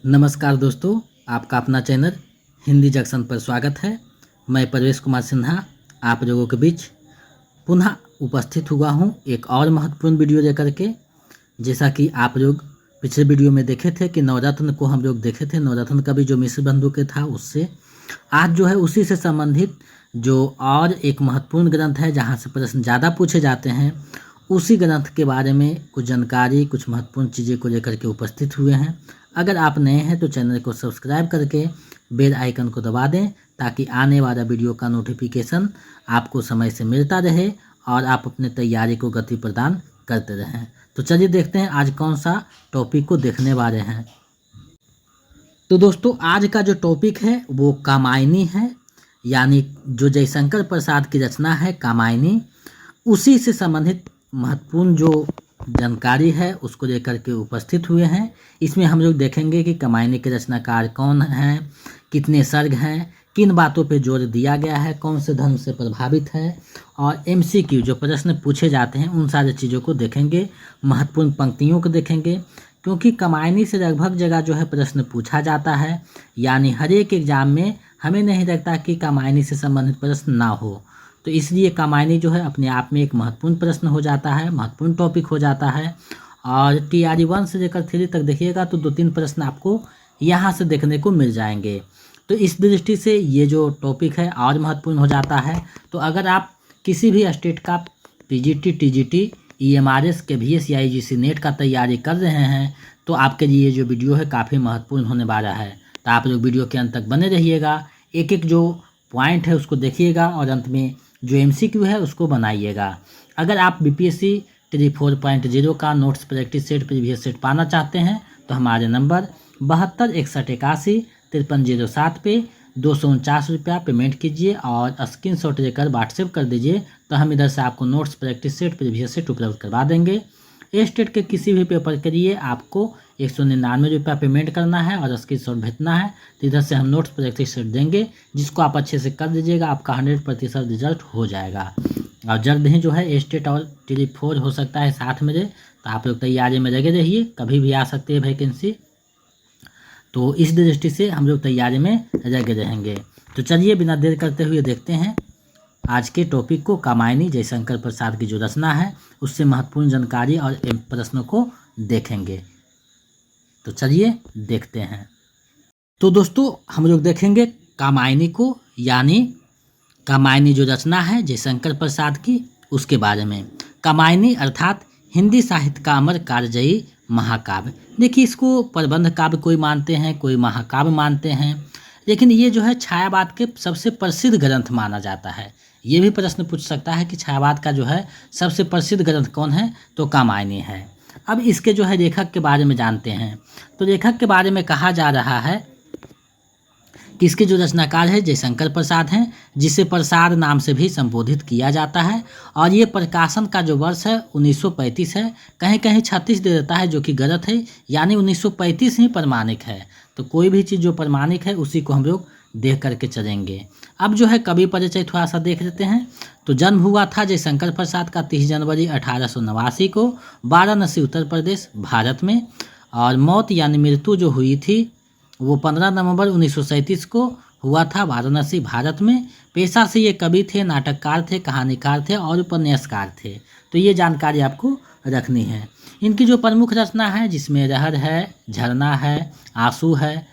नमस्कार दोस्तों, आपका अपना चैनल हिंदी जंक्शन पर स्वागत है। मैं परवेश कुमार सिन्हा आप लोगों के बीच पुनः उपस्थित हुआ हूं एक और महत्वपूर्ण वीडियो लेकर के। जैसा कि आप लोग पिछले वीडियो में देखे थे कि नवरत्न को हम लोग देखे थे, नवरत्न का भी जो मिश्र बंधु के था उससे आज जो है उसी से संबंधित जो और एक महत्वपूर्ण ग्रंथ है जहाँ से प्रश्न ज़्यादा पूछे जाते हैं, उसी ग्रंथ के बारे में कुछ जानकारी, कुछ महत्वपूर्ण चीज़ें को लेकर के उपस्थित हुए हैं। अगर आप नए हैं तो चैनल को सब्सक्राइब करके बेल आइकन को दबा दें ताकि आने वाला वीडियो का नोटिफिकेशन आपको समय से मिलता रहे और आप अपने तैयारी को गति प्रदान करते रहें। तो चलिए देखते हैं आज कौन सा टॉपिक को देखने वाले हैं। तो दोस्तों आज का जो टॉपिक है वो कामायनी है, यानी जो जयशंकर प्रसाद की रचना है कामायनी, उसी से संबंधित महत्वपूर्ण जो जानकारी है उसको लेकर के उपस्थित हुए हैं। इसमें हम लोग देखेंगे कि कामायनी के रचनाकार कौन हैं, कितने सर्ग हैं, किन बातों पे जोर दिया गया है, कौन से धर्म से प्रभावित है, और एमसीक्यू जो प्रश्न पूछे जाते हैं उन सारी चीज़ों को देखेंगे, महत्वपूर्ण पंक्तियों को देखेंगे। क्योंकि कामायनी से लगभग जगह जो है प्रश्न पूछा जाता है, यानी हर एक एग्जाम में हमें नहीं लगता कि कामायनी से संबंधित प्रश्न ना हो। तो इसलिए कामायनी जो है अपने आप में एक महत्वपूर्ण प्रश्न हो जाता है, महत्वपूर्ण टॉपिक हो जाता है। और TRE 1 से लेकर 3 तक देखिएगा तो 2-3 प्रश्न आपको यहाँ से देखने को मिल जाएंगे। तो इस दृष्टि से ये जो टॉपिक है और महत्वपूर्ण हो जाता है। तो अगर आप किसी भी स्टेट का PGT, TGT, EMRS, KVS या IGC नेट का तैयारी कर रहे हैं तो आपके लिए ये जो वीडियो है काफ़ी महत्वपूर्ण होने वाला है। तो आप लोग वीडियो के अंत तक बने रहिएगा, एक एक जो पॉइंट है उसको देखिएगा और अंत में जो MCQ है उसको बनाइएगा। अगर आप BPSC 3.4.0 का notes practice set previous set पाना चाहते हैं तो हमारे नंबर 7261815307 पे 249 रुपया पेमेंट कीजिए और स्क्रीनशॉट लेकर व्हाट्सएप कर दीजिए, तो हम इधर से आपको notes practice set previous set उपलब्ध करवा देंगे। स्टेट के किसी भी पेपर के लिए आपको 199 रुपया पेमेंट करना है और स्क्रीनशॉट भेजना है। तो इधर से हम नोट्स प्रैक्टिस सेट देंगे जिसको आप अच्छे से कर दीजिएगा, आपका 100% रिजल्ट हो जाएगा। और जल्द ही जो है स्टेट और TRE 4 हो सकता है साथ में, तो आप लोग तैयारी में लगे रहिए, कभी भी आ सकती है वैकेंसी। तो इस दृष्टि से हम लोग तैयारी में लगे रहेंगे। तो चलिए बिना देर करते हुए देखते हैं आज के टॉपिक को, कामायनी जयशंकर प्रसाद की जो रचना है उससे महत्वपूर्ण जानकारी और प्रश्नों को देखेंगे। तो चलिए देखते हैं। तो दोस्तों हम लोग देखेंगे कामायनी को, यानी कामायनी जो रचना है जयशंकर प्रसाद की उसके बारे में। कामायनी अर्थात हिंदी साहित्य का अमर कारजयी महाकाव्य। देखिए इसको प्रबंध काव्य कोई मानते हैं, कोई महाकाव्य मानते हैं, लेकिन ये जो है छायावाद के सबसे प्रसिद्ध ग्रंथ माना जाता है। ये भी प्रश्न पूछ सकता है कि छायावाद का जो है सबसे प्रसिद्ध ग्रंथ कौन है, तो कामायनी है। अब इसके जो है लेखक के बारे में जानते हैं। तो लेखक के बारे में कहा जा रहा है कि इसके जो रचनाकार है जयशंकर प्रसाद हैं, जिसे प्रसाद नाम से भी संबोधित किया जाता है। और ये प्रकाशन का जो वर्ष है 1935 है, कहीं कहीं 36 दे देता है जो कि गलत है, यानी 1935 ही प्रमाणिक है। तो कोई भी चीज़ जो प्रमाणिक है उसी को हम लोग देख करके चलेंगे। अब जो है कवि परिचय थोड़ा सा देख लेते हैं। तो जन्म हुआ था जयशंकर प्रसाद का 30 जनवरी 1889 को वाराणसी उत्तर प्रदेश भारत में, और मौत यानी मृत्यु जो हुई थी वो 15 नवंबर 1937 को हुआ था वाराणसी भारत में। पेशा से ये कवि थे, नाटककार थे, कहानीकार थे और उपन्यासकार थे। तो ये जानकारी आपको रखनी है। इनकी जो प्रमुख रचना है जिसमें रहर है, झरना है, आंसू है,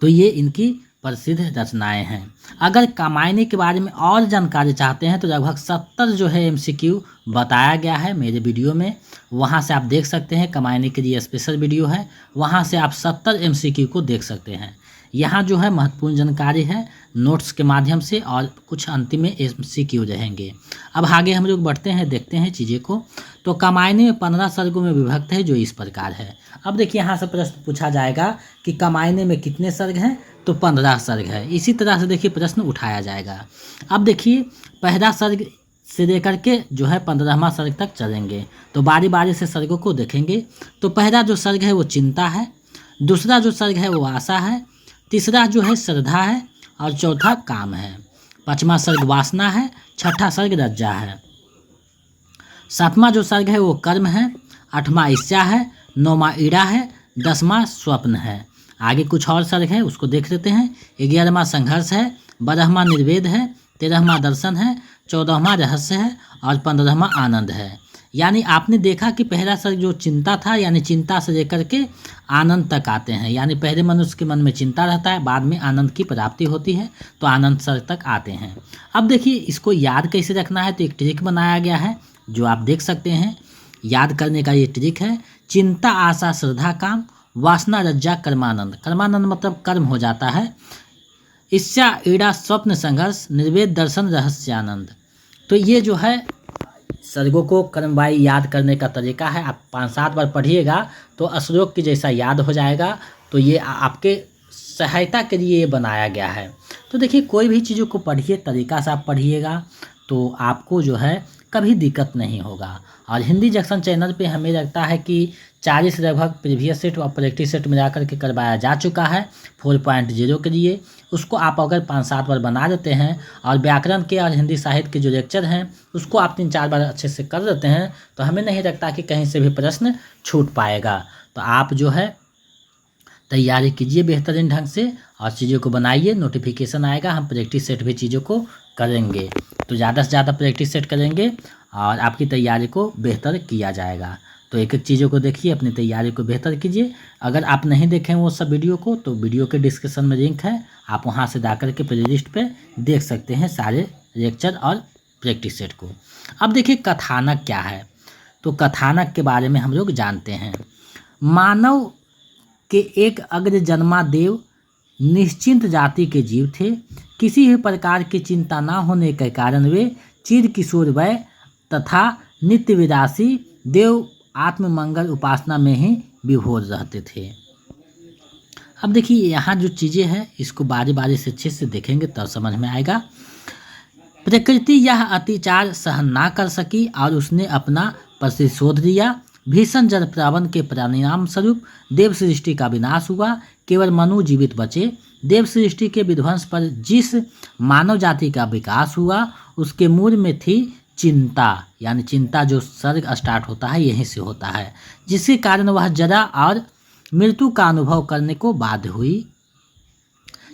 तो ये इनकी प्रसिद्ध रचनाएं हैं। अगर कामायनी के बारे में और जानकारी चाहते हैं तो लगभग 70 जो है MCQ बताया गया है मेरे वीडियो में, वहाँ से आप देख सकते हैं। कामायनी के लिए स्पेशल वीडियो है, वहाँ से आप 70 MCQ को देख सकते हैं। यहाँ जो है महत्वपूर्ण जानकारी है नोट्स के माध्यम से और कुछ अंतिम में MCQ रहेंगे। अब आगे हम लोग बढ़ते हैं, देखते हैं चीज़ें को। तो कामायनी में 15 सर्गों में विभक्त है जो इस प्रकार है। अब देखिए यहाँ से प्रश्न पूछा जाएगा कि कामायनी में कितने सर्ग हैं, तो 15 सर्ग है। इसी तरह से देखिए प्रश्न उठाया जाएगा। अब देखिए पहला सर्ग से लेकर के जो है 15वां सर्ग तक चलेंगे, तो बारी बारी से सर्गों को देखेंगे। तो पहला जो सर्ग है वो चिंता है, दूसरा जो सर्ग है वो आशा है, तीसरा जो है श्रद्धा है और चौथा काम है, पांचवा सर्ग वासना है, छठा सर्ग लज्जा है, सातवां जो सर्ग है वो कर्म है, आठवां ईर्ष्या है, नौवां ईड़ा है, 10वां स्वप्न है। आगे कुछ और सर्ग है, उसको देख लेते हैं। 11वां संघर्ष है, 12वां निर्वेद है, 13वां दर्शन है, 14वां रहस्य है और 15वां आनंद है। यानी आपने देखा कि पहला सर्ग जो चिंता था, यानी चिंता से लेकर के आनंद तक आते हैं। यानी पहले मनुष्य के मन में चिंता रहता है, बाद में आनंद की प्राप्ति होती है, तो आनंद सर्ग तक आते हैं। अब देखिए इसको याद कैसे रखना है, तो एक ट्रिक बनाया गया है जो आप देख सकते हैं। याद करने का ये ट्रिक है, चिंता आशा श्रद्धा काम, वासना रज्जा कर्मानंद। कर्मानंद मतलब कर्म हो जाता है। इच्छा ईड़ा स्वप्न संघर्ष, निर्वेद दर्शन रहस्यानंद। तो ये जो है सर्गों को क्रमवाई याद करने का तरीका है। आप 5-7 बार पढ़िएगा तो श्लोक की जैसा याद हो जाएगा। तो ये आपके सहायता के लिए ये बनाया गया है। तो देखिए कोई भी चीज़ों को पढ़िए, तरीका से आप पढ़िएगा तो आपको जो है कभी दिक्कत नहीं होगा। और हिंदी जंक्शन चैनल पे हमें लगता है कि 40 लगभग प्रीवियस सेट और प्रैक्टिस सेट मिला करके करवाया जा चुका है 4.0 के लिए। उसको आप अगर 5-7 बार बना देते हैं और व्याकरण के और हिंदी साहित्य के जो लेक्चर हैं उसको आप 3-4 बार अच्छे से कर देते हैं तो हमें नहीं लगता कि कहीं से भी प्रश्न छूट पाएगा। तो आप जो है तैयारी कीजिए बेहतरीन ढंग से और चीज़ों को बनाइए। नोटिफिकेशन आएगा, हम प्रैक्टिस सेट भी चीज़ों को करेंगे। तो ज़्यादा से ज़्यादा प्रैक्टिस सेट करेंगे और आपकी तैयारी को बेहतर किया जाएगा। तो एक एक चीज़ों को देखिए, अपनी तैयारी को बेहतर कीजिए। अगर आप नहीं देखें वो सब वीडियो को तो वीडियो के डिस्क्रिप्शन में लिंक है, आप वहाँ से जाकर के प्लेलिस्ट पे देख सकते हैं सारे लेक्चर और प्रैक्टिस सेट को। अब देखिए कथानक क्या है, तो कथानक के बारे में हम लोग जानते हैं। मानव के एक अग्र जन्मा देव निश्चिंत जाति के जीव थे। किसी भी प्रकार की चिंता ना होने के कारण वे चिर किशोर वय तथा नित्य विलासी देव आत्ममंगल उपासना में ही विभोर रहते थे। अब देखिए यहाँ जो चीज़ें हैं इसको बारी बारी से अच्छे से देखेंगे तब समझ में आएगा। प्रकृति यह अत्याचार सहन ना कर सकी और उसने अपना प्रतिशोध लिया। भीषण जलप्लावन के परिणाम स्वरूप देव सृष्टि का विनाश हुआ, केवल मनु जीवित बचे। देव सृष्टि के विध्वंस पर जिस मानव जाति का विकास हुआ उसके मूल में थी चिंता, यानी चिंता जो सर्ग स्टार्ट होता है यहीं से होता है, जिसके कारण वह जरा और मृत्यु का अनुभव करने को बाध्य हुई।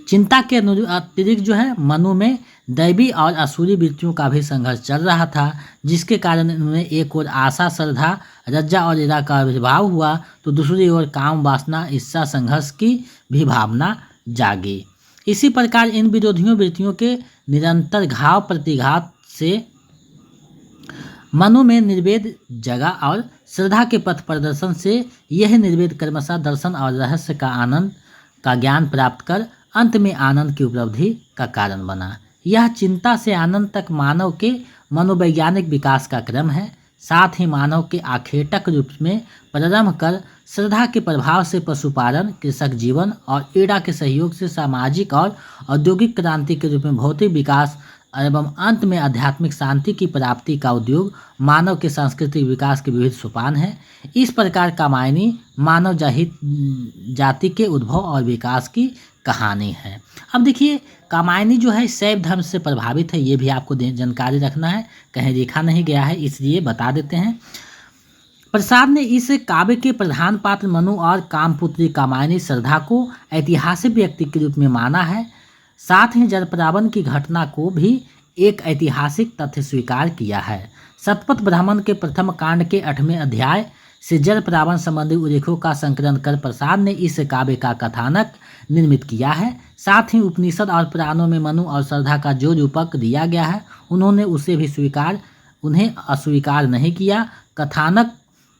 चिंता के अतिरिक्त जो है मनु में दैवी और असुरी वृत्तियों का भी संघर्ष चल रहा था, जिसके कारण उनमें एक ओर आशा श्रद्धा रज्जा और ईरा का आविर्भाव हुआ तो दूसरी ओर काम वासना ईर्षा संघर्ष की भी भावना जागी। इसी प्रकार इन विरोधियों वृत्तियों के निरंतर घाव प्रतिघात से मनु में निर्वेद जगा और श्रद्धा के पथ प्रदर्शन से यह निर्वेद क्रमशः दर्शन और रहस्य का आनंद का ज्ञान प्राप्त कर अंत में आनंद की उपलब्धि का कारण बना। यह चिंता से आनंद तक मानव के मनोवैज्ञानिक विकास का क्रम है। साथ ही मानव के आखेटक रूप में प्रारंभ कर श्रद्धा के प्रभाव से पशुपालन, कृषक जीवन और ईड़ा के सहयोग से सामाजिक और औद्योगिक क्रांति के रूप में भौतिक विकास एवं अंत में आध्यात्मिक शांति की प्राप्ति का उद्योग मानव के सांस्कृतिक विकास के विविध सोपान है। इस प्रकार कामायनी मानव जाति के उद्भव और विकास की कहानी है। अब देखिए कामायनी जो है शैव धर्म से प्रभावित है, ये भी आपको जानकारी रखना है, कहीं लिखा नहीं गया है इसलिए बता देते हैं। प्रसाद ने इस काव्य के प्रधान पात्र मनु और कामपुत्री कामायनी श्रद्धा को ऐतिहासिक व्यक्ति के रूप में माना है। साथ ही जलप्लावन की घटना को भी एक ऐतिहासिक तथ्य स्वीकार किया है। शतपथ ब्राह्मण के प्रथम कांड के 8वें अध्याय से जलप्लावन संबंधी उल्लेखों का संकलन कर प्रसाद ने इस काव्य का कथानक निर्मित किया है। साथ ही उपनिषद और पुराणों में मनु और श्रद्धा का जो रूपक दिया गया है उन्होंने उसे भी उन्हें अस्वीकार नहीं किया। कथानक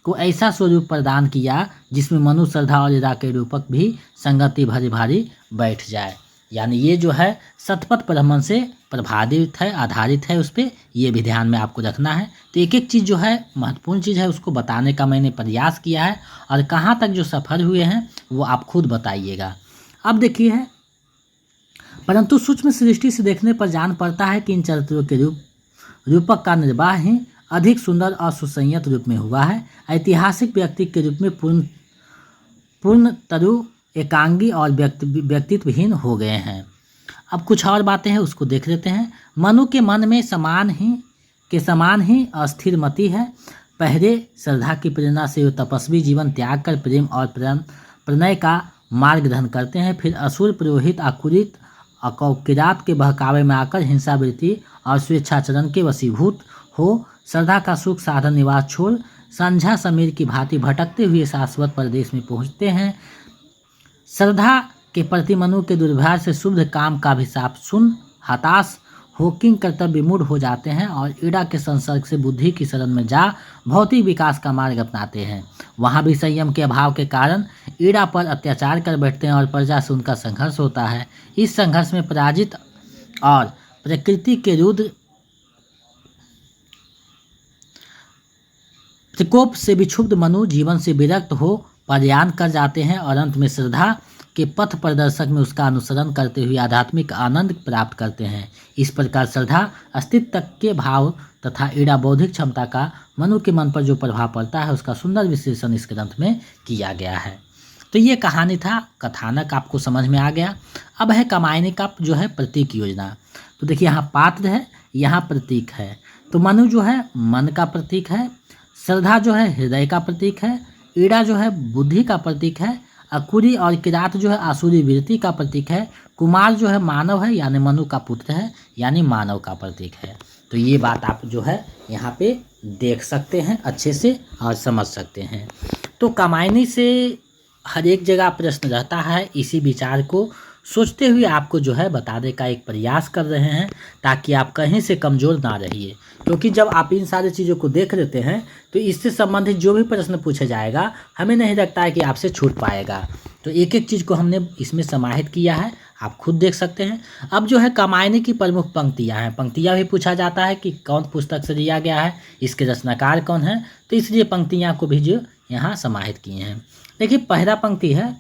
को ऐसा स्वरूप प्रदान किया जिसमें मनु श्रद्धा और ईरा के रूपक भी संगति भरी भारी बैठ जाए। यानी ये जो है शतपथ ब्राह्मण से प्रभावित है, आधारित है, उस पर ये भी ध्यान में आपको रखना है। तो एक एक चीज़ जो है महत्वपूर्ण चीज़ है उसको बताने का मैंने प्रयास किया है और कहाँ तक जो सफल हुए हैं वो आप खुद बताइएगा। अब देखिए है, परंतु सूक्ष्म सृष्टि से देखने पर जान पड़ता है कि इन चरित्रों के रूपक का निर्वाह ही अधिक सुंदर और सुसंयत रूप में हुआ है। ऐतिहासिक व्यक्ति के रूप में पूर्ण तरु एकांगी और व्यक्तित्वहीन हो गए हैं। अब कुछ और बातें हैं उसको देख लेते हैं। मनु के मन में समान ही अस्थिर मति है। पहले श्रद्धा की प्रेरणा से वो तपस्वी जीवन त्याग कर प्रेम और प्रणय का मार्ग ग्रहण करते हैं। फिर असुर पुरोहित अकुरित किरात के बहकावे में आकर हिंसावृत्ति और स्वेच्छाचरण के वशीभूत हो श्रद्धा का सुख साधन निवास छोड़ संझा समीर की भांति भटकते हुए शाश्वत प्रदेश में पहुँचते हैं। श्रद्धा के प्रति मनु के दुर्व्यवहार से शुद्ध काम का अभिशाप सुन हताश हो किंग कर्तव्य विमूढ़ हो जाते हैं और ईड़ा के संसर्ग से बुद्धि की शरण में जा भौतिक विकास का मार्ग अपनाते हैं। वहाँ भी संयम के अभाव के कारण ईड़ा पर अत्याचार कर बैठते हैं और प्रजा से उनका संघर्ष होता है। इस संघर्ष में पराजित और प्रकृति के रुद्र प्रकोप से विक्षुब्ध मनु जीवन से विरक्त हो पलायन कर जाते हैं और अंत में श्रद्धा के पथ प्रदर्शक में उसका अनुसरण करते हुए आध्यात्मिक आनंद प्राप्त करते हैं। इस प्रकार श्रद्धा अस्तित्व के भाव तथा ईड़ा बौद्धिक क्षमता का मनु के मन पर जो प्रभाव पड़ता है उसका सुंदर विश्लेषण इस ग्रंथ में किया गया है। तो ये कहानी था, कथानक आपको समझ में आ गया। अब है कामायनी का जो है प्रतीक योजना। तो देखिए यहाँ पात्र है, यहाँ प्रतीक है। तो मनु जो है मन का प्रतीक है, श्रद्धा जो है हृदय का प्रतीक है, ईड़ा जो है बुद्धि का प्रतीक है, अकुरी और किरात जो है आसुरी वृत्ति का प्रतीक है, कुमार जो है मानव है यानी मनु का पुत्र है यानी मानव का प्रतीक है। तो ये बात आप जो है यहाँ पे देख सकते हैं अच्छे से और समझ सकते हैं। तो कामायनी से हर एक जगह प्रश्न रहता है, इसी विचार को सोचते हुए आपको जो है बताने का एक प्रयास कर रहे हैं ताकि आप कहीं से कमज़ोर ना रहिए। क्योंकि जब आप इन सारी चीज़ों को देख लेते हैं तो इससे संबंधित जो भी प्रश्न पूछा जाएगा हमें नहीं लगता है कि आपसे छूट पाएगा। तो एक एक चीज़ को हमने इसमें समाहित किया है, आप खुद देख सकते हैं। अब जो है कामायनी की प्रमुख पंक्तियाँ हैं, पंक्तियाँ भी पूछा जाता है कि कौन पुस्तक से दिया गया है, इसके रचनाकार कौन है, तो इसलिए पंक्तियाँ को भी जो यहाँ समाहित किए हैं। देखिए पहला पंक्ति है,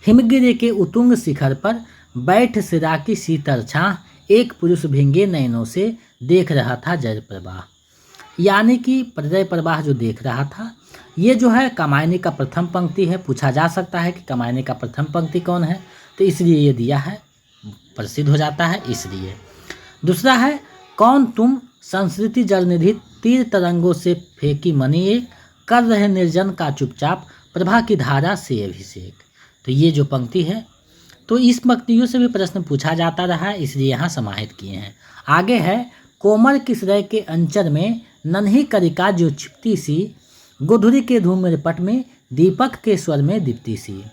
हिमगिरी के उतुंग शिखर पर बैठ सिरा की शीतल छाह, एक पुरुष भींगे नयनों से देख रहा था जल प्रवाह। यानी कि प्रलय प्रवाह जो देख रहा था, ये जो है कामायनी का प्रथम पंक्ति है। पूछा जा सकता है कि कामायनी का प्रथम पंक्ति कौन है, तो इसलिए ये दिया है, प्रसिद्ध हो जाता है इसलिए। दूसरा है, कौन तुम संस्कृति जलनिधि तीर तरंगों से फेंकी मणि एक, कर रहे निर्जन का चुपचाप प्रभा की धारा से अभिषेक। तो ये जो पंक्ति है, तो इस पंक्तियों से भी प्रश्न पूछा जाता रहा है, इसलिए यहाँ समाहित किए हैं। आगे है, कोमल किसरय के अंचर में नन्ही करिका जो छिपती सी, गोधुरी के धूम्रपट में दीपक के स्वर में दीप्ति सी।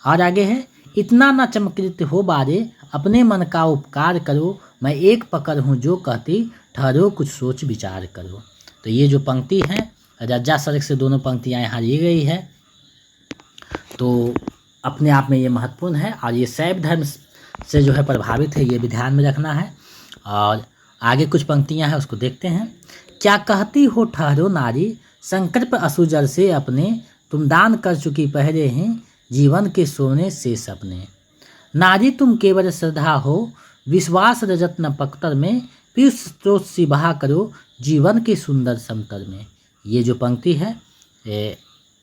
और आगे है, इतना न चमकृत हो बारे अपने मन का उपकार करो, मैं एक पकड़ हूँ जो कहती ठहरो कुछ सोच विचार करो। तो ये जो पंक्ति है रज्जा सड़क से दोनों पंक्तियाँ यहाँ ली गई है, तो अपने आप में ये महत्वपूर्ण है और ये शैव धर्म से जो है प्रभावित है, ये भी ध्यान में रखना है। और आगे कुछ पंक्तियाँ हैं उसको देखते हैं। क्या कहती हो ठहरो नारी, संकल्प असुजर से अपने, तुम दान कर चुकी पहले हैं जीवन के सोने से सपने। नारी तुम केवल श्रद्धा हो, विश्वास रजत न पक्तर में, पीयूष स्रोत सी बहा करो जीवन के सुंदर समतर में। ये जो पंक्ति है ये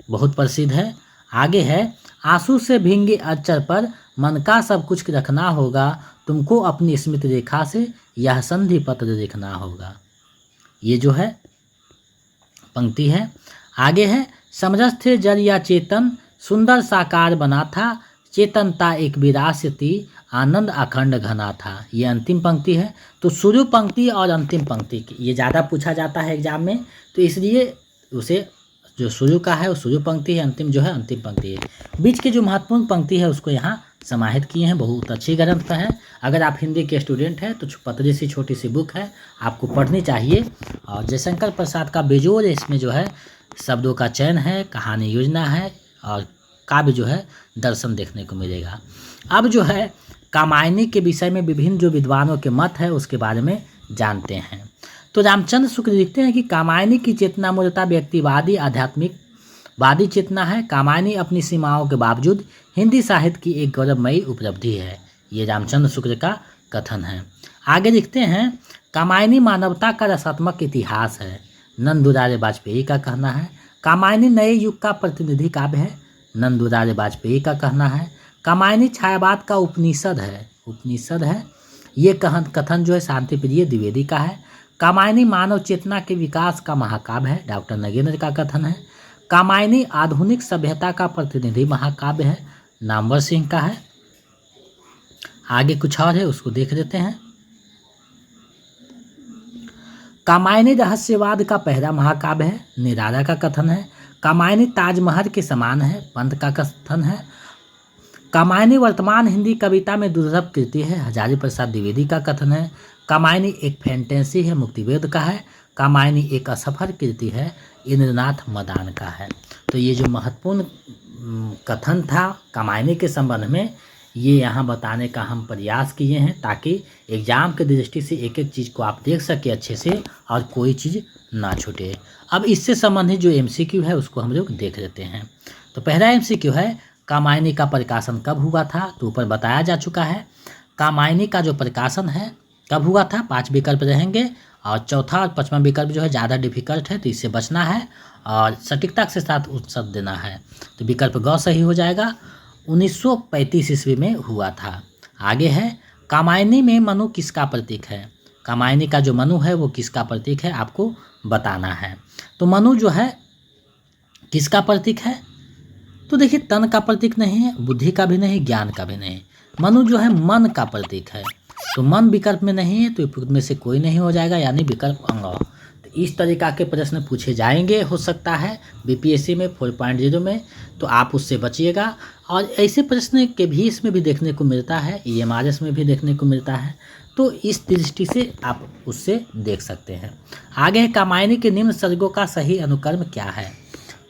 बहुत प्रसिद्ध है। आगे है, आंसू से भींगे अचर पर मन का सब कुछ रखना होगा, तुमको अपनी स्मृति रेखा से यह संधि पत्र लिखना होगा। ये जो है पंक्ति है। आगे है, समरस थे जल या चेतन, सुंदर साकार बना था, चेतनता एक विरासती, आनंद अखंड घना था। ये अंतिम पंक्ति है। तो शुरू पंक्ति और अंतिम पंक्ति ये ज़्यादा पूछा जाता है एग्जाम में, तो इसलिए उसे जो शुरू का है वो शुरू पंक्ति है, अंतिम जो है अंतिम पंक्ति है। बीच की जो महत्वपूर्ण पंक्ति है उसको यहाँ समाहित किए हैं। बहुत अच्छी ग्रंथ है, अगर आप हिंदी के स्टूडेंट हैं तो पतली सी छोटी सी बुक है, आपको पढ़नी चाहिए। और जयशंकर प्रसाद का बेजोड़ इसमें जो है शब्दों का चयन है, कहानी योजना है और काव्य जो है दर्शन देखने को मिलेगा। अब जो है कामायनी के विषय में विभिन्न जो विद्वानों के मत है उसके बारे में जानते हैं। तो रामचंद्र शुक्ल लिखते हैं कि कामायनी की चेतना मूलतः व्यक्तिवादी आध्यात्मिकवादी चेतना है। कामायनी अपनी सीमाओं के बावजूद हिंदी साहित्य की एक गौरवमयी उपलब्धि है। ये रामचंद्र शुक्ल का कथन है। आगे लिखते हैं, कामायनी मानवता का रसात्मक इतिहास है। नंदुलाल वाजपेयी का कहना है। कामायनी नए युग का प्रतिनिधि काव्य है। नंदुलाल वाजपेयी का कहना है। कामायनी छायावाद का उपनिषद है। ये कथन जो है शांति प्रिय द्विवेदी का है। कामायनी मानव चेतना के विकास का महाकाव्य है। डॉक्टर नगेंद्र का कथन है। कामायनी आधुनिक सभ्यता का प्रतिनिधि महाकाव्य है, नामवर सिंह का है। आगे कुछ और है, उसको देख लेते हैं। कामायनी रहस्यवाद का पहला महाकाव्य है, निराला का कथन है। कामायनी ताजमहल के समान है, पंत का कथन है। कामायनी वर्तमान हिंदी कविता में दुर्लभ कृति है, हजारी प्रसाद द्विवेदी का कथन है। कामायनी एक फैंटेसी है, मुक्तिवेद का है। कामायनी एक असफल कृति है, इंद्रनाथ मदान का है। तो ये जो महत्वपूर्ण कथन था कामायनी के संबंध में, ये यहाँ बताने का हम प्रयास किए हैं ताकि एग्जाम के दृष्टि से एक एक चीज़ को आप देख सके अच्छे से और कोई चीज़ ना छूटे। अब इससे संबंधित जो एमसीक्यू है उसको हम लोग देख लेते हैं। तो पहला एमसीक्यू है, कामायनी का प्रकाशन कब हुआ था? तो ऊपर बताया जा चुका है। कामायनी का जो प्रकाशन है कब हुआ था? 5 विकल्प रहेंगे और चौथा और 5वां विकल्प जो है ज़्यादा डिफिकल्ट है, तो इससे बचना है और सटीकता के साथ उत्तर देना है। तो विकल्प ग सही हो जाएगा। 1935 ईस्वी में हुआ था। आगे है, कामायनी में मनु किसका प्रतीक है? कामायनी का जो मनु है वो किसका प्रतीक है आपको बताना है। तो मनु जो है किसका प्रतीक है? तो देखिए, तन का प्रतीक नहीं है, बुद्धि का भी नहीं, ज्ञान का भी नहीं। मनु जो है मन का प्रतीक है। तो मन विकल्प में नहीं है, तो उपयुक्त में से कोई नहीं हो जाएगा, यानी विकल्प अंग। तो इस तरीका के प्रश्न पूछे जाएंगे, हो सकता है बीपीएससी में 4.0 में, तो आप उससे बचिएगा। और ऐसे प्रश्न के भी इसमें भी देखने को मिलता है, ईएमआरएस में भी देखने को मिलता है, तो इस दृष्टि से आप उससे देख सकते हैं। आगे है, कामायनी के निम्न सर्गों का सही अनुक्रम क्या है?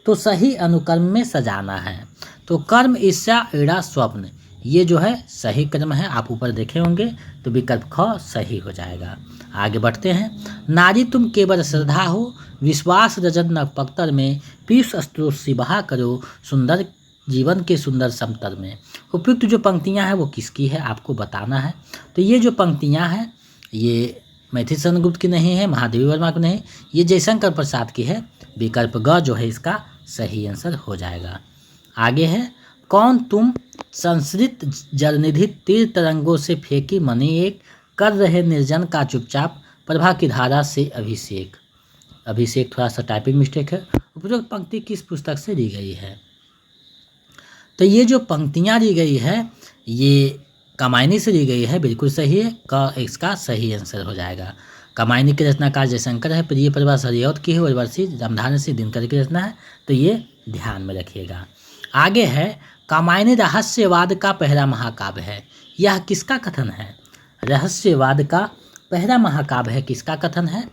तो सही अनुक्रम में सजाना है। तो कर्म, ईर्ष्या, ईड़ा, स्वप्न, ये जो है सही क्रम है, आप ऊपर देखे होंगे, तो विकल्प ख सही हो जाएगा। आगे बढ़ते हैं। नारी तुम केवल श्रद्धा हो, विश्वास रजत नक्षत्र में, पीयूष स्त्रोत से बहा करो, सुंदर जीवन के सुंदर समतर में। उपयुक्त जो पंक्तियां हैं वो किसकी है आपको बताना है। तो ये जो पंक्तियां हैं ये मैथिली शरण गुप्त की नहीं है, महादेवी वर्मा की नहीं, ये जयशंकर प्रसाद की है। विकल्प ग जो है इसका सही आंसर हो जाएगा। आगे है, कौन तुम संस्कृत जलनिधि तीर तरंगों से फेंकी मणि एक, कर रहे निर्जन का चुपचाप, प्रभा की धारा से अभिषेक। अभिषेक थोड़ा सा टाइपिंग मिस्टेक है। उपरोक्त पंक्ति किस पुस्तक से दी गई है? तो ये जो पंक्तियाँ दी गई है ये कामायनी से दी गई है, बिल्कुल सही है, का इसका सही आंसर हो जाएगा। कामायनी के रचनाकार जयशंकर है, प्रिय प्रभा सरयौत की है, उर्वशी रामधारी सिंह दिनकर की रचना है, तो ये ध्यान में रखिएगा। आगे है, कामायनी रहस्यवाद का पहला महाकाव्य है, यह किसका कथन है? रहस्यवाद का पहला महाकाव्य है, किसका कथन है?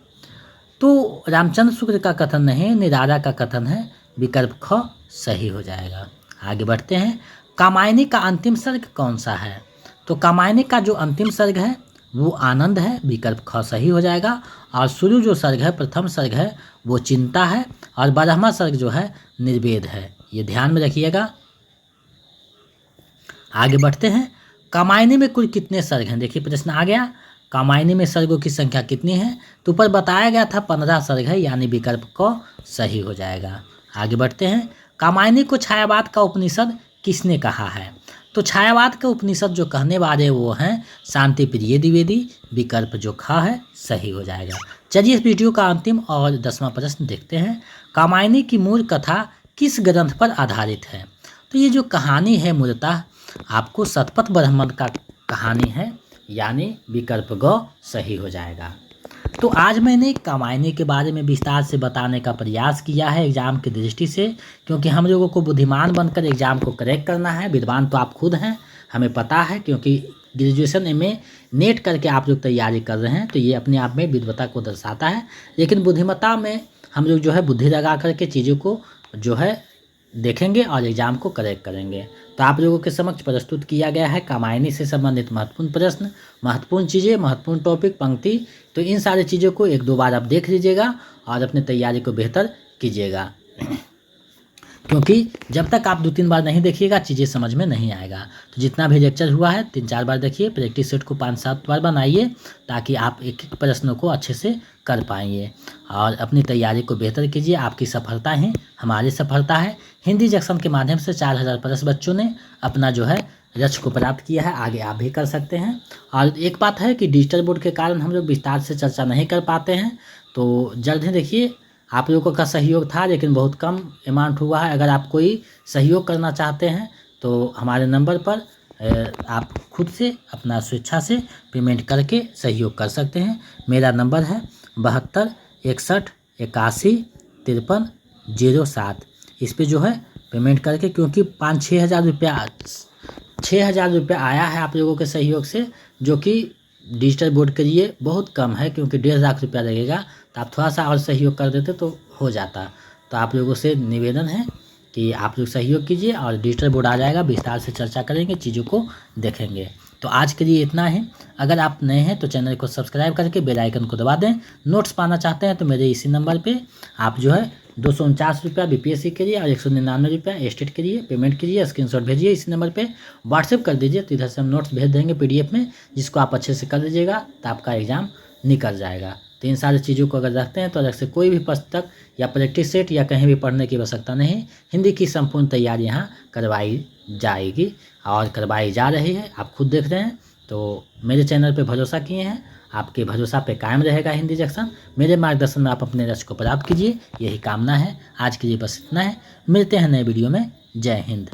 तो रामचंद्र शुक्ल का कथन नहीं, निराला का कथन है। विकल्प ख सही हो जाएगा। आगे बढ़ते हैं। कामायनी का अंतिम सर्ग कौन सा है? तो कामायनी का जो अंतिम सर्ग है वो आनंद है, विकल्प ख सही हो जाएगा। और शुरू जो सर्ग है, प्रथम सर्ग है वो चिंता है, और 12वां सर्ग जो है निर्वेद है, ये ध्यान में रखिएगा। आगे बढ़ते हैं। कामायनी में कुल कितने सर्ग हैं? देखिए प्रश्न आ गया, कामायनी में सर्गों की संख्या कितनी है? तो ऊपर बताया गया था 15 सर्ग है, यानी विकल्प क सही हो जाएगा। आगे बढ़ते हैं। कामायनी को छायावाद का उपनिषद किसने कहा है? तो छायावाद का उपनिषद जो कहने वाले वो हैं शांति प्रिय द्विवेदी, विकल्प जो ख है सही हो जाएगा। चलिए इस वीडियो का अंतिम और 10वां प्रश्न देखते हैं। कामायनी की मूल कथा किस ग्रंथ पर आधारित है? तो ये जो कहानी है मूलतः आपको शतपथ ब्राह्मण का कहानी है, यानी विकल्प ग सही हो जाएगा। तो आज मैंने कामायनी के बारे में विस्तार से बताने का प्रयास किया है एग्जाम की दृष्टि से, क्योंकि हम लोगों को बुद्धिमान बनकर एग्जाम को करेक्ट करना है। विद्वान तो आप खुद हैं, हमें पता है, क्योंकि ग्रेजुएशन में नेट करके आप लोग तैयारी कर रहे हैं, तो ये अपने आप में विद्वता को दर्शाता है। लेकिन बुद्धिमत्ता में हम लोग जो है बुद्धि लगा करके चीज़ों को जो है देखेंगे और एग्जाम को करेक्ट करेंगे। तो आप लोगों के समक्ष प्रस्तुत किया गया है कामायनी से संबंधित महत्वपूर्ण प्रश्न, महत्वपूर्ण चीज़ें, महत्वपूर्ण टॉपिक, पंक्ति। तो इन सारी चीज़ों को 1-2 बार आप देख लीजिएगा और अपनी तैयारी को बेहतर कीजिएगा, क्योंकि जब तक आप 2-3 बार नहीं देखिएगा चीज़ें समझ में नहीं आएगा। तो जितना भी लेक्चर हुआ है 3-4 बार देखिए, प्रैक्टिस सेट को 5-7 बार बनाइए, ताकि आप एक एक प्रश्नों को अच्छे से कर पाएंगे और अपनी तैयारी को बेहतर कीजिए। आपकी सफलता ही हमारी सफलता है। हिंदी जंक्शन के माध्यम से 4000+ बच्चों ने अपना जो है लक्ष्य को प्राप्त किया है, आगे आप भी कर सकते हैं। और एक बात है कि डिजिटल बोर्ड के कारण हम लोग विस्तार से चर्चा नहीं कर पाते हैं, तो जल्द ही देखिए आप लोगों का सहयोग था लेकिन बहुत कम अमाउंट हुआ है। अगर आप कोई सहयोग करना चाहते हैं तो हमारे नंबर पर आप खुद से अपना स्वेच्छा से पेमेंट करके सहयोग कर सकते हैं। मेरा नंबर है 72 61 81 53 07। इस पे जो है पेमेंट करके, क्योंकि 5-6 हज़ार रुपया 6,000 रुपया आया है आप लोगों के सहयोग से, जो कि डिजिटल बोर्ड के लिए बहुत कम है, क्योंकि 1.5 लाख रुपया लगेगा। तो आप थोड़ा सा और सहयोग कर देते तो हो जाता। तो आप लोगों से निवेदन है कि आप लोग सहयोग कीजिए और डिजिटल बोर्ड आ जाएगा, विस्तार से चर्चा करेंगे, चीज़ों को देखेंगे। तो आज के लिए इतना ही। अगर आप नए हैं तो चैनल को सब्सक्राइब करके बेल आइकन को दबा दें। नोट्स पाना चाहते हैं तो मेरे इसी नंबर पे आप जो है 249 रुपया बीपीएससी के लिए और 199 रुपया स्टेट के लिए पेमेंट कीजिए। स्क्रीनशॉट भेजिए, इसी नंबर पे व्हाट्सएप कर दीजिए, तो इधर से हम नोट्स भेज देंगे पीडीएफ में, जिसको आप अच्छे से कर लीजिएगा तो आपका एग्ज़ाम निकल जाएगा। तो इन सारी चीज़ों को अगर रखते हैं तो अलग से कोई भी पुस्तक या प्रैक्टिस सेट या कहीं भी पढ़ने की आवश्यकता नहीं। हिंदी की संपूर्ण तैयारी यहाँ करवाई जाएगी और करवाई जा रही है, आप खुद देख रहे हैं। तो मेरे चैनल पे भरोसा किए हैं, आपके भरोसा पे कायम रहेगा हिंदी जंक्शन। मेरे मार्गदर्शन में आप अपने लक्ष्य को प्राप्त कीजिए, यही कामना है। आज के लिए बस इतना है, मिलते हैं नए वीडियो में। जय हिंद।